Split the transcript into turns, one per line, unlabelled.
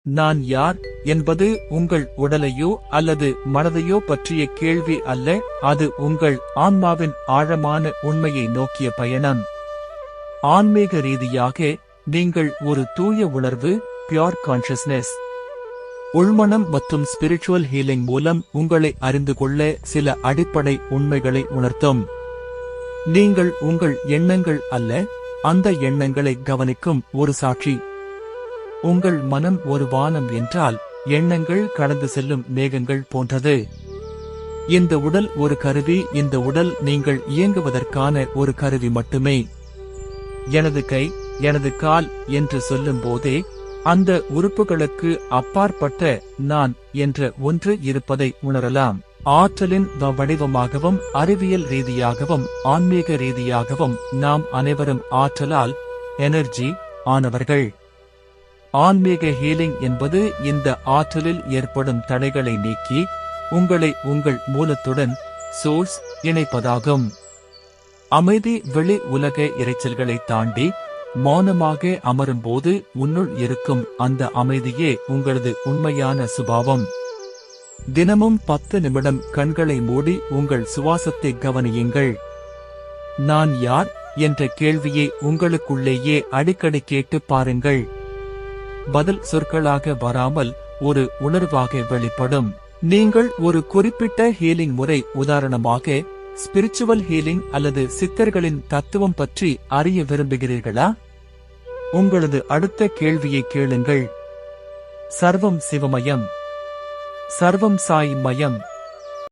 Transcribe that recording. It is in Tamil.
நான் யார் என்பது உங்கள் உடலையோ அல்லது மனதையோ பற்றிய கேள்வி அல்ல, அது உங்கள் ஆன்மாவின் ஆழமான உண்மையை நோக்கிய பயணம். ஆன்மீக ரீதியாக நீங்கள் ஒரு தூய உணர்வு, பியூர் கான்ஷியஸ்னஸ். உள்மனம் மற்றும் ஸ்பிரிச்சுவல் ஹீலிங் மூலம் உங்களை அறிந்து கொள்ள சில அடிப்படை உண்மைகளை உணர்த்தும். நீங்கள் உங்கள் எண்ணங்கள் அல்ல, அந்த எண்ணங்களை கவனிக்கும் ஒரு சாட்சி. உங்கள் மனம் ஒரு வானம் என்றால் எண்ணங்கள் கடந்து செல்லும் மேகங்கள் போன்றது. இந்த உடல் ஒரு கருவி, இந்த உடல் நீங்கள் இயங்குவதற்கான ஒரு கருவி மட்டுமே. எனது கை, எனது கால் என்று சொல்லும் போதே அந்த உறுப்புகளுக்கு அப்பாற்பட்ட நான் என்ற ஒன்று இருப்பதை உணரலாம். ஆற்றலின் வடிவமாகவும் அறிவியல் ரீதியாகவும் ஆன்மீக ரீதியாகவும் நாம் அனைவரும் ஆற்றலால் எனர்ஜி ஆனவர்கள். ஆன்மீக ஹீலிங் என்பது இந்த ஆற்றலில் ஏற்படும் தடைகளை நீக்கி உங்களை உங்கள் மூலத்துடன் சோர்ஸ் இணைப்பதாகும். அமைதி வெளி உலக இரைச்சல்களை தாண்டி மௌனமாக அமரும்போது உன்னுள் இருக்கும் அந்த அமைதியே உங்களது உண்மையான சுபாவம். தினமும் 10 நிமிடம் கண்களை மூடி உங்கள் சுவாசத்தை கவனியுங்கள். நான் யார் என்ற கேள்வியை உங்களுக்குள்ளேயே அடிக்கடி கேட்டு பாருங்கள். பதில் சொற்களாக வராமல் ஒரு உணர்வாக வெளிப்படும். நீங்கள் ஒரு குறிப்பிட்ட ஹீலிங் முறை, உதாரணமாக ஸ்பிரிச்சுவல் ஹீலிங் அல்லது சித்தர்களின் தத்துவம் பற்றி அறிய விரும்புகிறீர்களா? உங்களது அடுத்த கேள்வியை கேளுங்கள். சர்வம் சிவமயம், சர்வம் சாய் மயம்.